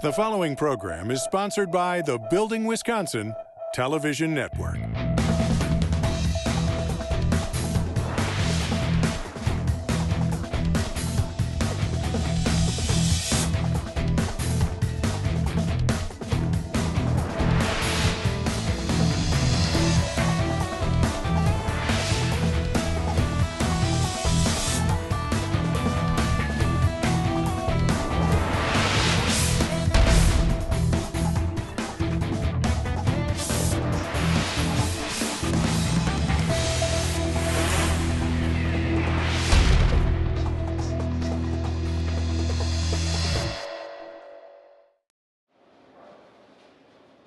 The following program is sponsored by the Building Wisconsin Television Network.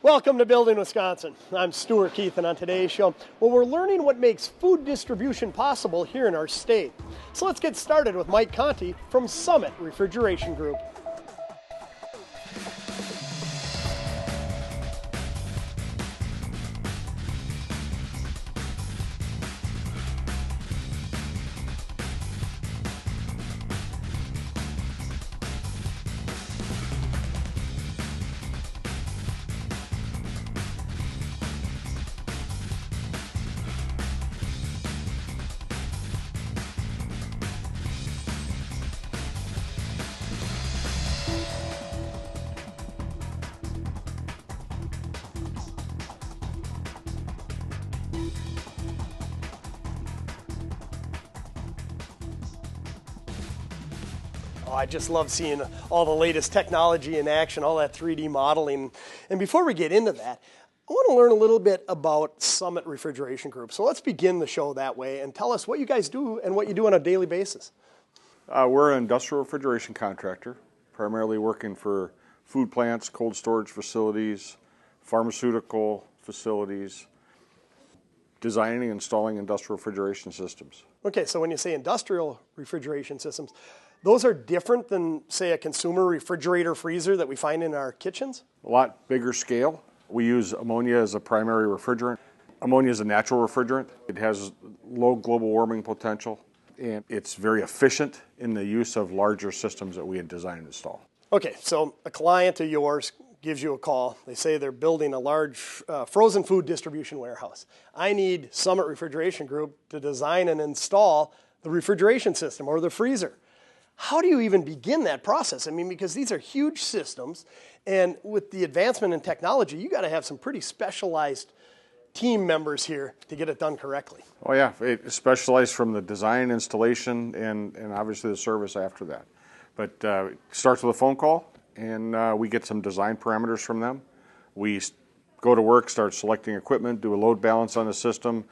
Welcome to Building Wisconsin. I'm Stuart Keith, and on today's show, well, we're learning what makes food distribution possible here in our state. So let's get started with Mike Conti from Summit Refrigeration Group. I just love seeing all the latest technology in action, all that 3D modeling. And before we get into that, I want to learn a little bit about Summit Refrigeration Group. So let's begin the show that way and tell us what you guys do and what you do on a daily basis. We're an industrial refrigeration contractor, primarily working for food plants, cold storage facilities, pharmaceutical facilities, designing and installing industrial refrigeration systems. Okay, so when you say industrial refrigeration systems, those are different than, say, a consumer refrigerator freezer that we find in our kitchens? A lot bigger scale. We use ammonia as a primary refrigerant. Ammonia is a natural refrigerant. It has low global warming potential, and it's very efficient in the use of larger systems that we had designed and installed. Okay, so a client of yours gives you a call. They say they're building a large frozen food distribution warehouse. I need Summit Refrigeration Group to design and install the refrigeration system or the freezer. How do you even begin that process? I mean, because these are huge systems, and with the advancement in technology, you got to have some pretty specialized team members here to get it done correctly. Oh yeah, it's specialized from the design, installation, and obviously the service after that. But it starts with a phone call, and we get some design parameters from them. We go to work, start selecting equipment, do a load balance on the system,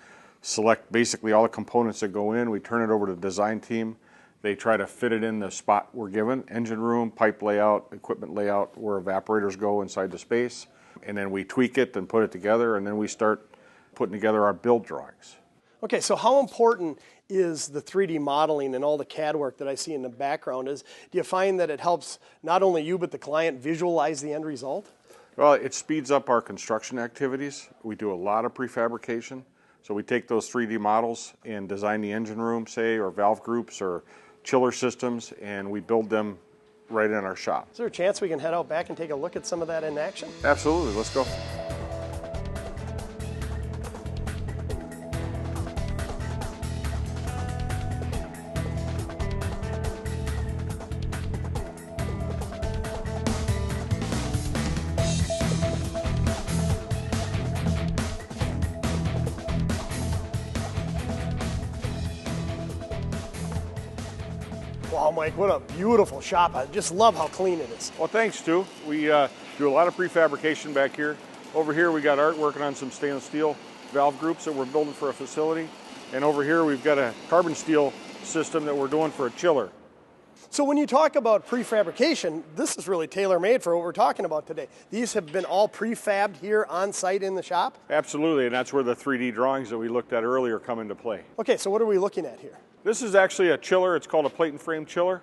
select basically all the components that go in. We turn it over to the design team. They try to fit it in the spot we're given, engine room, pipe layout, equipment layout, where evaporators go inside the space. And then we tweak it and put it together, and then we start putting together our build drawings. Okay, so how important is the 3D modeling and all the CAD work that I see in the background? Do you find that it helps not only you but the client visualize the end result? Well, it speeds up our construction activities. We do a lot of prefabrication. So we take those 3D models and design the engine room, say, or valve groups or chiller systems, and we build them right in our shop. Is there a chance we can head out back and take a look at some of that in action? Absolutely, let's go. Wow, Mike, what a beautiful shop. I just love how clean it is. Well, thanks, Stu. We do a lot of prefabrication back here. Over here, we got Art working on some stainless steel valve groups that we're building for a facility. And over here, we've got a carbon steel system that we're doing for a chiller. So when you talk about prefabrication, this is really tailor-made for what we're talking about today. These have been all prefabbed here on site in the shop? Absolutely, and that's where the 3D drawings that we looked at earlier come into play. Okay, so what are we looking at here? This is actually a chiller. It's called a plate and frame chiller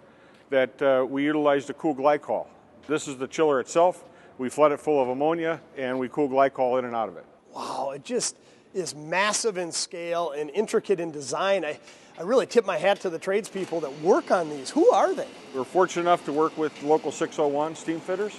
that we utilize to cool glycol. This is the chiller itself. We flood it full of ammonia and we cool glycol in and out of it. Wow, it just is massive in scale and intricate in design. I really tip my hat to the tradespeople that work on these. Who are they? We're fortunate enough to work with local 601 Steamfitters,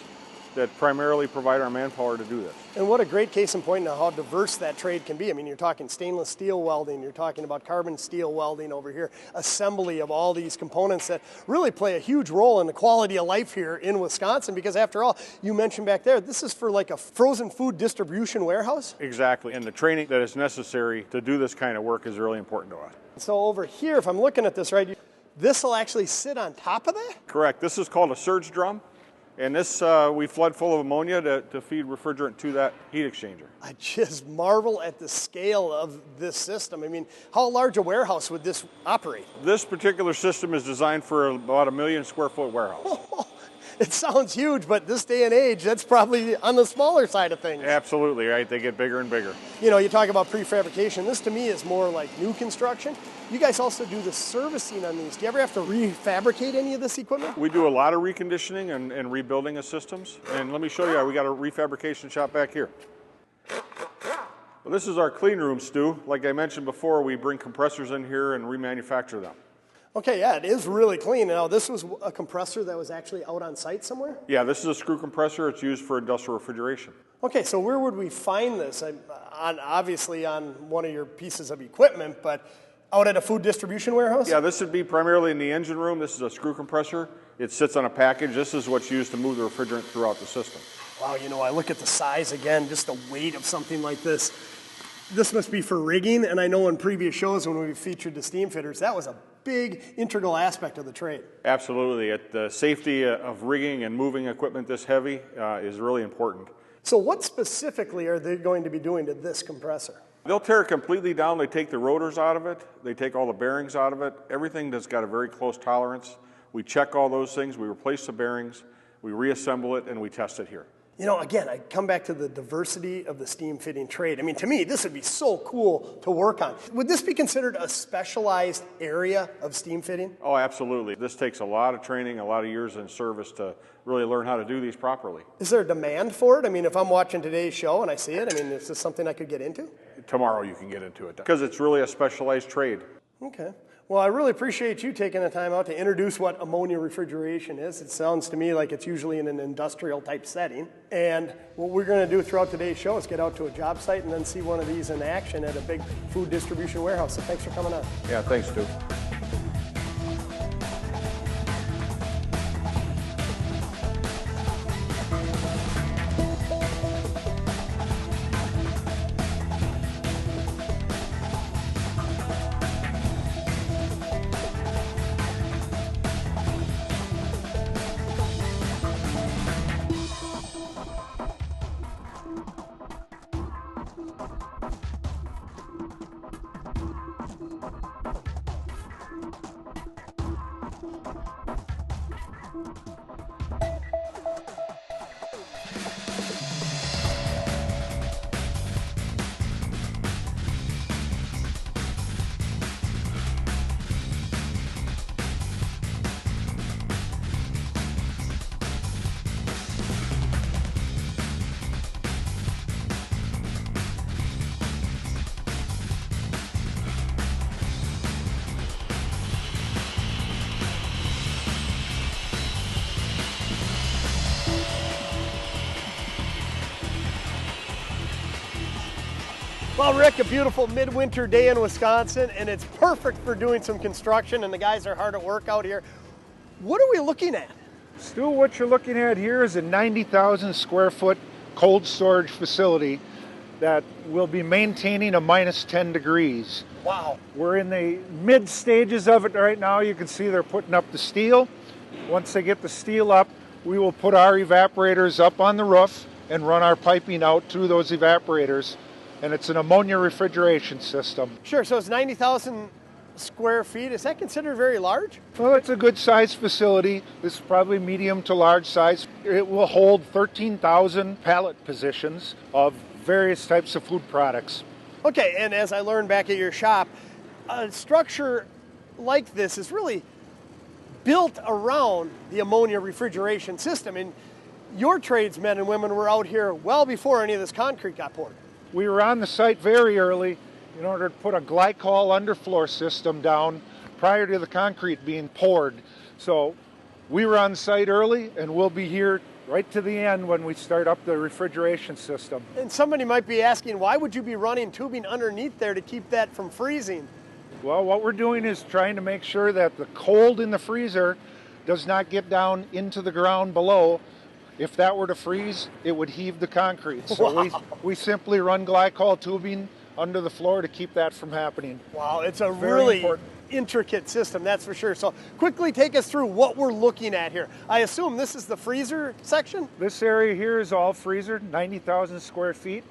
that primarily provide our manpower to do this. And what a great case in point now how diverse that trade can be. I mean, you're talking stainless steel welding, you're talking about carbon steel welding over here, assembly of all these components that really play a huge role in the quality of life here in Wisconsin, because after all, you mentioned back there, this is for like a frozen food distribution warehouse? Exactly, and the training that is necessary to do this kind of work is really important to us. So over here, if I'm looking at this right, this will actually sit on top of that? Correct. This is called a surge drum, and this we flood full of ammonia to feed refrigerant to that heat exchanger. I just marvel at the scale of this system. I mean, how large a warehouse would this operate? This particular system is designed for about a 1 million square foot warehouse. It sounds huge, but this day and age, that's probably on the smaller side of things. Absolutely, right? They get bigger and bigger. You know, you talk about prefabrication. This to me is more like new construction. You guys also do the servicing on these. Do you ever have to refabricate any of this equipment? We do a lot of reconditioning and rebuilding of systems. And let me show you, we got a refabrication shop back here. Well, this is our clean room, Stu. Like I mentioned before, we bring compressors in here and remanufacture them. Okay, yeah, it is really clean. Now, this was a compressor that was actually out on site somewhere? Yeah, this is a screw compressor. It's used for industrial refrigeration. Okay, so where would we find this? Obviously on one of your pieces of equipment, but out at a food distribution warehouse? Yeah, this would be primarily in the engine room. This is a screw compressor. It sits on a package. This is what's used to move the refrigerant throughout the system. Wow, you know, I look at the size again, just the weight of something like this. This must be for rigging, and I know in previous shows when we featured the Steamfitters, that was a big integral aspect of the trade. Absolutely. The safety of rigging and moving equipment this heavy is really important. So what specifically are they going to be doing to this compressor? They'll tear it completely down. They take the rotors out of it. They take all the bearings out of it. Everything that's got a very close tolerance. We check all those things. We replace the bearings. We reassemble it, and we test it here. You know, again, I come back to the diversity of the steam fitting trade. I mean, to me, this would be so cool to work on. Would this be considered a specialized area of steam fitting? Oh, absolutely. This takes a lot of training, a lot of years in service to really learn how to do these properly. Is there a demand for it? I mean, if I'm watching today's show and I see it, I mean, is this something I could get into? Tomorrow you can get into it because it's really a specialized trade. Okay. Well, I really appreciate you taking the time out to introduce what ammonia refrigeration is. It sounds to me like it's usually in an industrial type setting. And what we're going to do throughout today's show is get out to a job site and then see one of these in action at a big food distribution warehouse. So thanks for coming on. Yeah, thanks, Stu. Well, Rick, a beautiful midwinter day in Wisconsin, and it's perfect for doing some construction, and the guys are hard at work out here. What are we looking at? Stu, what you're looking at here is a 90,000 square foot cold storage facility that will be maintaining a minus 10 degrees. Wow. We're in the mid stages of it right now. You can see they're putting up the steel. Once they get the steel up, we will put our evaporators up on the roof and run our piping out through those evaporators. And it's an ammonia refrigeration system. Sure, so it's 90,000 square feet. Is that considered very large? Well, it's a good size facility. This is probably medium to large size. It will hold 13,000 pallet positions of various types of food products. Okay, and as I learned back at your shop, a structure like this is really built around the ammonia refrigeration system. And your tradesmen and women were out here well before any of this concrete got poured. We were on the site very early in order to put a glycol underfloor system down prior to the concrete being poured. So we were on site early, and we'll be here right to the end when we start up the refrigeration system. And somebody might be asking, why would you be running tubing underneath there to keep that from freezing? Well, what we're doing is trying to make sure that the cold in the freezer does not get down into the ground below. If that were to freeze, it would heave the concrete. So Wow. we simply run glycol tubing under the floor to keep that from happening. Wow, it's a Very really important. intricate system, that's for sure. So quickly take us through what we're looking at here. I assume this is the freezer section? This area here is all freezer, 90,000 square feet.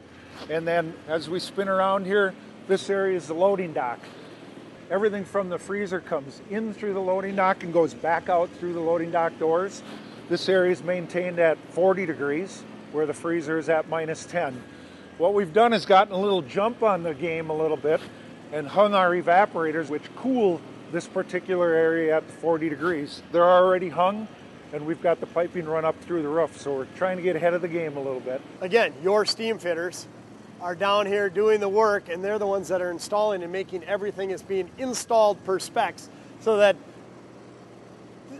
And then as we spin around here, this area is the loading dock. Everything from the freezer comes in through the loading dock and goes back out through the loading dock doors. This area is maintained at 40 degrees, where the freezer is at -10. What we've done is gotten a little jump on the game a little bit and hung our evaporators, which cool this particular area at 40 degrees. They're already hung, and we've got the piping run up through the roof, so we're trying to get ahead of the game a little bit. Again, your steam fitters are down here doing the work, and they're the ones that are installing and making everything is being installed per specs, so that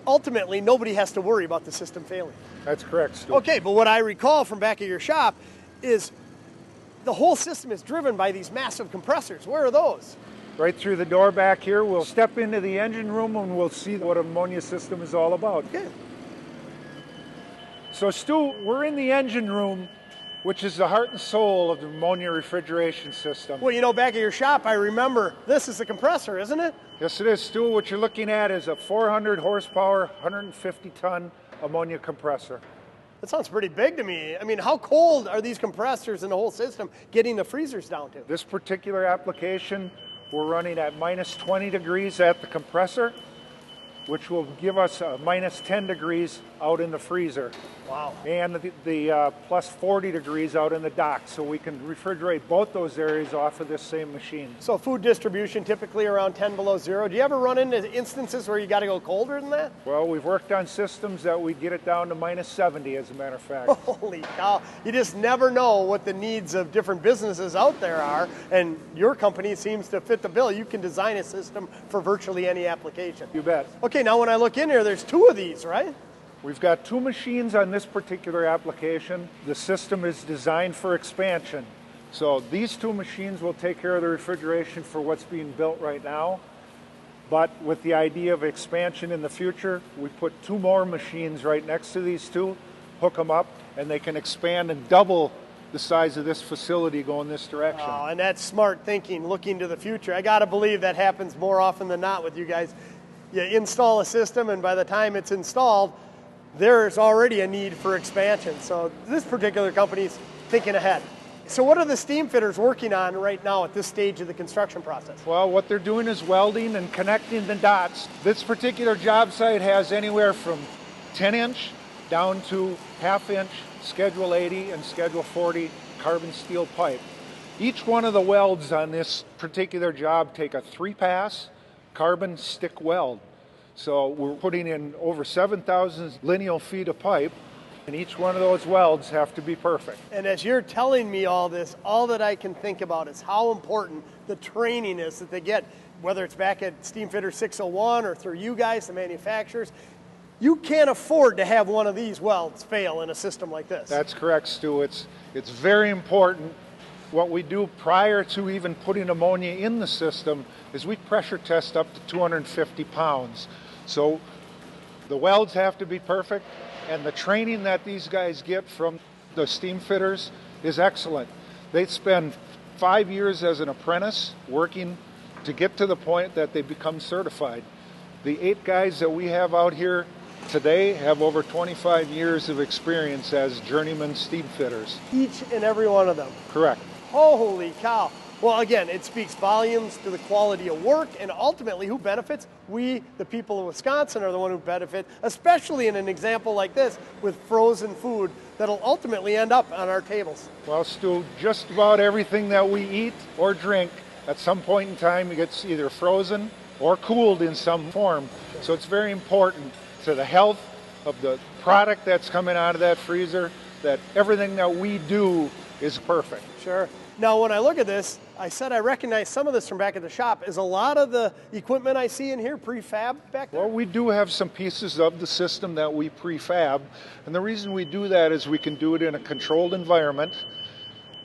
ultimately nobody has to worry about the system failing. That's correct, Stu. Okay, but what I recall from back at your shop is the whole system is driven by these massive compressors. Where are those? Right through the door back here, we'll step into the engine room and we'll see what ammonia system is all about. Okay. So Stu, we're in the engine room, which is the heart and soul of the ammonia refrigeration system. Well, you know, back at your shop, I remember this is the compressor, isn't it? Yes, it is, Stu. What you're looking at is a 400 horsepower, 150 ton ammonia compressor. That sounds pretty big to me. I mean, how cold are these compressors in the whole system getting the freezers down to? This particular application, we're running at -20 degrees at the compressor, which will give us a -10 degrees out in the freezer. Wow. And the plus 40 degrees out in the dock, so we can refrigerate both those areas off of this same machine. So food distribution typically around 10 below zero. Do you ever run into instances where you got to go colder than that? Well, we've worked on systems that we get it down to -70, as a matter of fact. Holy cow. You just never know what the needs of different businesses out there are, and your company seems to fit the bill. You can design a system for virtually any application. You bet. Okay, now when I look in here, there's two of these, right? We've got two machines on this particular application. The system is designed for expansion. So these two machines will take care of the refrigeration for what's being built right now. But with the idea of expansion in the future, we put two more machines right next to these two, hook them up, and they can expand and double the size of this facility going this direction. Oh, and that's smart thinking, looking to the future. I got to believe that happens more often than not with you guys. You install a system, and by the time it's installed, there's already a need for expansion. So this particular company's thinking ahead. So what are the steam fitters working on right now at this stage of the construction process? Well, what they're doing is welding and connecting the dots. This particular job site has anywhere from 10-inch down to half-inch Schedule 80 and Schedule 40 carbon steel pipe. Each one of the welds on this particular job take a 3-pass carbon stick weld. So we're putting in over 7,000 lineal feet of pipe, and each one of those welds have to be perfect. And as you're telling me all this, all that I can think about is how important the training is that they get, whether it's back at Steamfitter 601 or through you guys, the manufacturers. You can't afford to have one of these welds fail in a system like this. That's correct, Stu. It's very important. What we do prior to even putting ammonia in the system is we pressure test up to 250 pounds. So the welds have to be perfect, and the training that these guys get from the steam fitters is excellent. They spend 5 years as an apprentice working to get to the point that they become certified. The 8 guys that we have out here today have over 25 years of experience as journeyman steam fitters. Each and every one of them. Correct. Holy cow. Well, again, it speaks volumes to the quality of work, and ultimately who benefits? We, the people of Wisconsin, are the one who benefit, especially in an example like this with frozen food that'll ultimately end up on our tables. Well, Stu, just about everything that we eat or drink at some point in time gets either frozen or cooled in some form. So it's very important to the health of the product that's coming out of that freezer that everything that we do is perfect. Sure. Now, when I look at this, I said I recognize some of this from back at the shop. Is a lot of the equipment I see in here prefab back there? Well, we do have some pieces of the system that we prefab, and the reason we do that is we can do it in a controlled environment.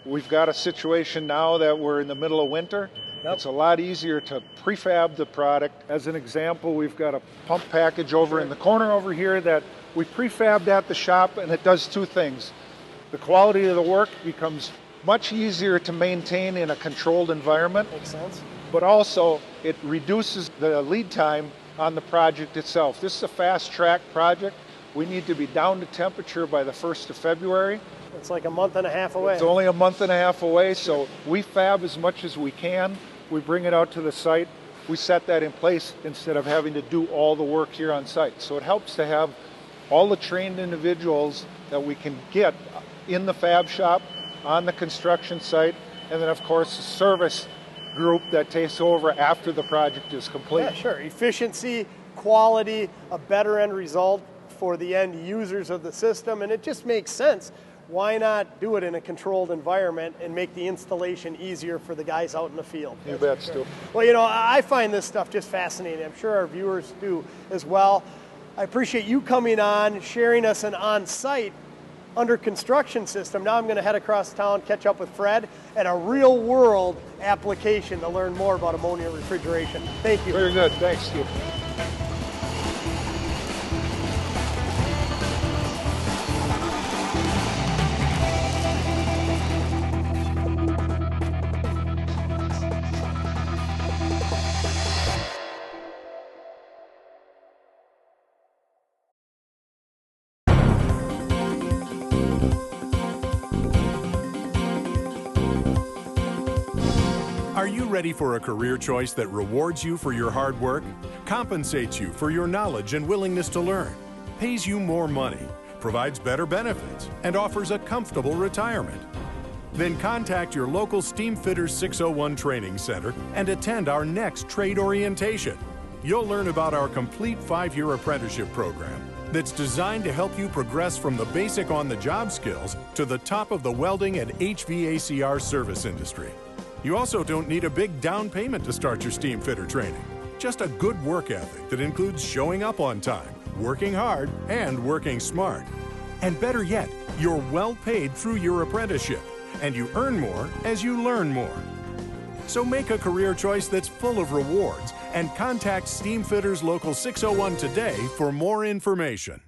We've got a situation now that we're in the middle of winter. Yep. It's a lot easier to prefab the product. As an example, we've got a pump package over in the corner over here that we prefabbed at the shop, and it does two things. The quality of the work becomes much easier to maintain in a controlled environment. Makes sense. But also it reduces the lead time on the project itself. This is a fast track project. We need to be down to temperature by the 1st of February. It's like a month and a half away. It's only a month and a half away, so we fab as much as we can. We bring it out to the site. We set that in place instead of having to do all the work here on site. So it helps to have all the trained individuals that we can get in the fab shop, on the construction site, and then of course a service group that takes over after the project is complete. Yeah, sure. Efficiency, quality, a better end result for the end users of the system, and it just makes sense. Why not do it in a controlled environment and make the installation easier for the guys out in the field? You bet, Stu. Well, you know, I find this stuff just fascinating. I'm sure our viewers do as well. I appreciate you coming on, sharing us an on-site under construction system. Now I'm going to head across town, catch up with Fred, and a real-world application to learn more about ammonia refrigeration. Thank you. Very good. Thanks, Steve. Are you ready for a career choice that rewards you for your hard work, compensates you for your knowledge and willingness to learn, pays you more money, provides better benefits, and offers a comfortable retirement? Then contact your local Steamfitters 601 Training Center and attend our next trade orientation. You'll learn about our complete 5-year apprenticeship program that's designed to help you progress from the basic on-the-job skills to the top of the welding and HVACR service industry. You also don't need a big down payment to start your steam fitter training. Just a good work ethic that includes showing up on time, working hard, and working smart. And better yet, you're well paid through your apprenticeship, and you earn more as you learn more. So make a career choice that's full of rewards and contact Steamfitters Local 601 today for more information.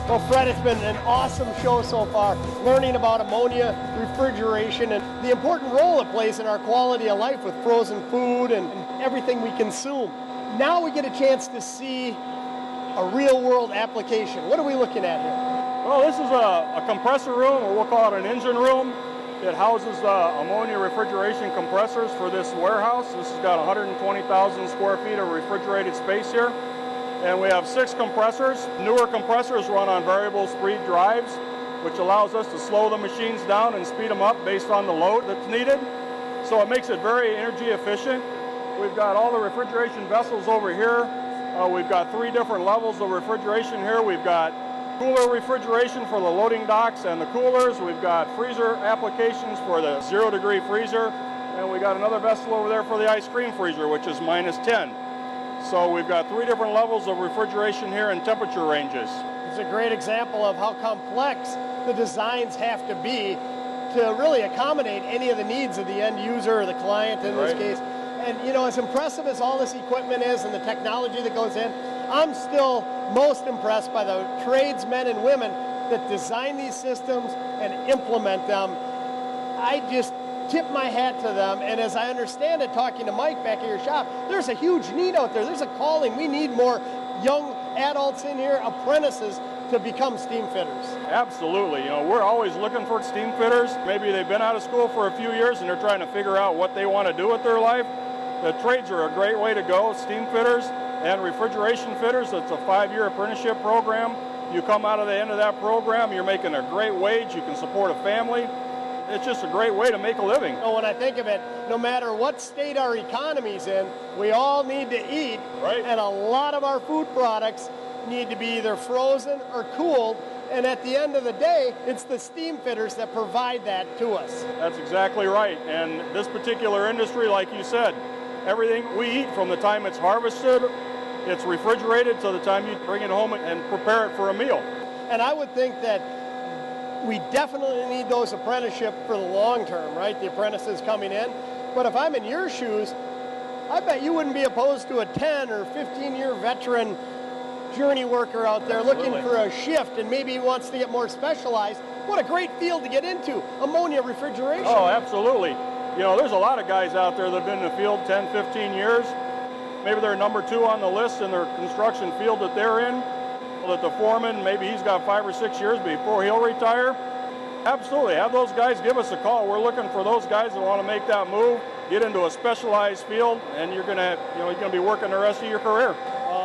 Well, Fred, it's been an awesome show so far, learning about ammonia refrigeration and the important role it plays in our quality of life with frozen food and everything we consume. Now we get a chance to see a real-world application. What are we looking at here? Well, this is a compressor room, or we'll call it an engine room. It houses ammonia refrigeration compressors for this warehouse. This has got 120,000 square feet of refrigerated space here. And we have 6 compressors. Newer compressors run on variable speed drives, which allows us to slow the machines down and speed them up based on the load that's needed. So it makes it very energy efficient. We've got all the refrigeration vessels over here. We've got 3 different levels of refrigeration here. We've got Cooler refrigeration for the loading docks and the coolers. We've got freezer applications for the 0-degree freezer. And we got another vessel over there for the ice cream freezer, which is -10. So we've got 3 different levels of refrigeration here and temperature ranges. It's a great example of how complex the designs have to be to really accommodate any of the needs of the end user or the client in this case. And you know, as impressive as all this equipment is and the technology that goes in, I'm still most impressed by the tradesmen and women that design these systems and implement them. I just tip my hat to them, and as I understand it, talking to Mike back at your shop, there's a huge need out there. There's a calling. We need more young adults in here, apprentices, to become steam fitters. Absolutely. You know, we're always looking for steam fitters. Maybe they've been out of school for a few years and they're trying to figure out what they want to do with their life. The trades are a great way to go. Steam fitters and refrigeration fitters, it's a 5-year apprenticeship program. You come out of the end of that program, you're making a great wage, you can support a family. It's just a great way to make a living. You know, when I think of it, no matter what state our economy's in, we all need to eat, and a lot of our food products need to be either frozen or cooled, and at the end of the day, it's the steam fitters that provide that to us. That's exactly right, and this particular industry, like you said, everything we eat from the time it's harvested, it's refrigerated to the time you bring it home and prepare it for a meal. And I would think that we definitely need those apprenticeship for the long term, right? The apprentices coming in. But if I'm in your shoes, I bet you wouldn't be opposed to a 10 or 15-year veteran journey worker out there looking for a shift, and maybe he wants to get more specialized. What a great field to get into, ammonia refrigeration. Oh, absolutely. You know, there's a lot of guys out there that have been in the field 10, 15 years. Maybe they're number 2 on the list in their construction field that they're in. That the foreman, maybe he's got 5 or 6 years before he'll retire. Absolutely, have those guys give us a call. We're looking for those guys that want to make that move, get into a specialized field, and you're gonna be working the rest of your career.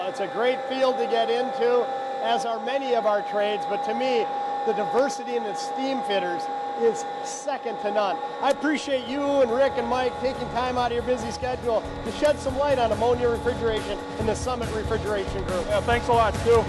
It's a great field to get into, as are many of our trades, but to me, the diversity in the steam fitters is second to none. I appreciate you and Rick and Mike taking time out of your busy schedule to shed some light on ammonia refrigeration and the Summit Refrigeration Group. Yeah, thanks a lot, Stu.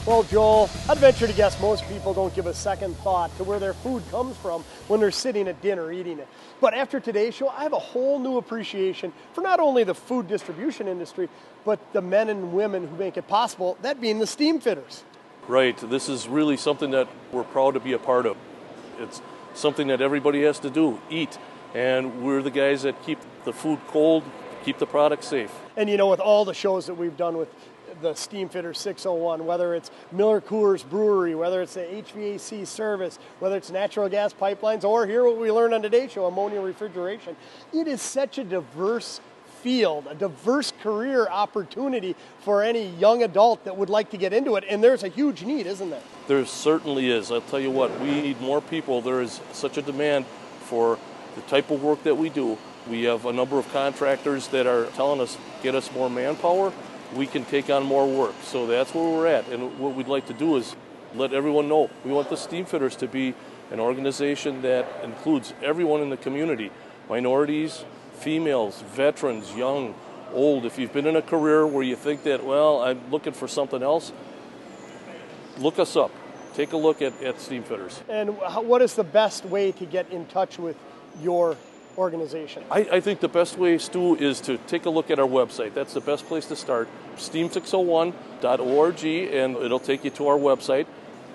Well, Joel, I'd venture to guess most people don't give a second thought to where their food comes from when they're sitting at dinner eating it. But after today's show, I have a whole new appreciation for not only the food distribution industry, but the men and women who make it possible, that being the steam fitters. Right. This is really something that we're proud to be a part of. It's something that everybody has to do, eat. And we're the guys that keep the food cold, keep the product safe. And you know, with all the shows that we've done with the Steamfitters 601, whether it's Miller Coors Brewery, whether it's the HVAC service, whether it's natural gas pipelines, or here what we learned on today's show, ammonia refrigeration, it is such a diverse field, a diverse career opportunity for any young adult that would like to get into it. And there's a huge need, isn't there? There certainly is. I'll tell you what, we need more people. There is such a demand for the type of work that we do. We have a number of contractors that are telling us, get us more manpower, we can take on more work. So that's where we're at. And what we'd like to do is let everyone know. We want the Steamfitters to be an organization that includes everyone in the community, minorities, females, veterans, young, old. If you've been in a career where you think that, well, I'm looking for something else, look us up. Take a look at Steamfitters. And what is the best way to get in touch with your organization? I think the best way, Stu, is to take a look at our website. That's the best place to start. steam601.org, and it'll take you to our website.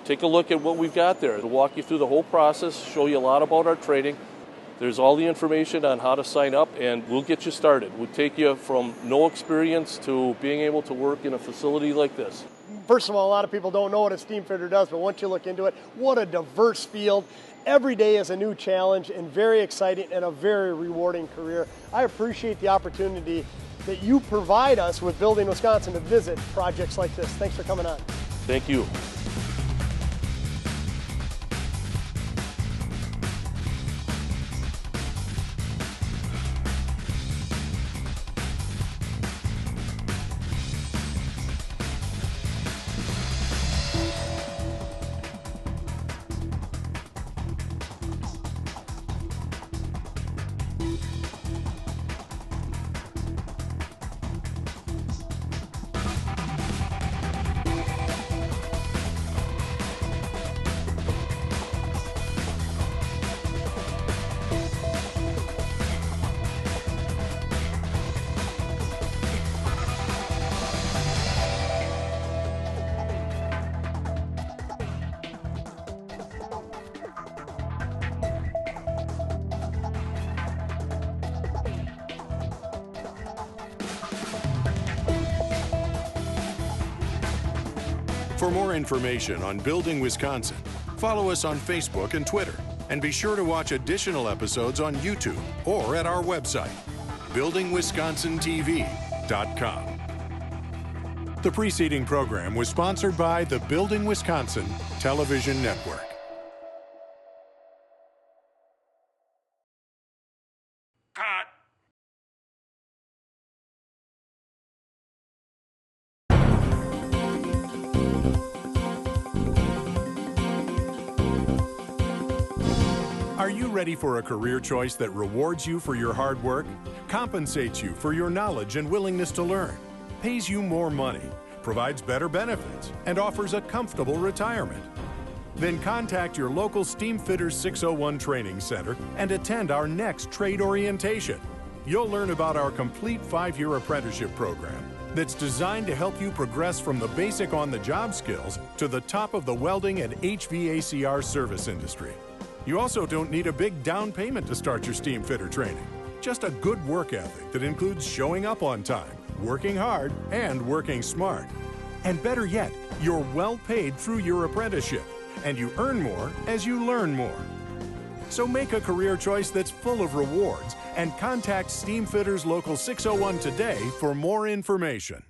Take a look at what we've got there. It'll walk you through the whole process, show you a lot about our training. There's all the information on how to sign up, and we'll get you started. We'll take you from no experience to being able to work in a facility like this. First of all, a lot of people don't know what a steamfitter does, but once you look into it, what a diverse field. Every day is a new challenge and very exciting and a very rewarding career. I appreciate the opportunity that you provide us with Building Wisconsin to visit projects like this. Thanks for coming on. Thank you. For more information on Building Wisconsin, follow us on Facebook and Twitter, and be sure to watch additional episodes on YouTube or at our website, buildingwisconsintv.com. The preceding program was sponsored by the Building Wisconsin Television Network. Are you ready for a career choice that rewards you for your hard work, compensates you for your knowledge and willingness to learn, pays you more money, provides better benefits, and offers a comfortable retirement? Then contact your local Steamfitters 601 Training Center and attend our next trade orientation. You'll learn about our complete 5-year apprenticeship program that's designed to help you progress from the basic on-the-job skills to the top of the welding and HVACR service industry. You also don't need a big down payment to start your Steamfitter training. Just a good work ethic that includes showing up on time, working hard, and working smart. And better yet, you're well paid through your apprenticeship, and you earn more as you learn more. So make a career choice that's full of rewards and contact Steamfitters Local 601 today for more information.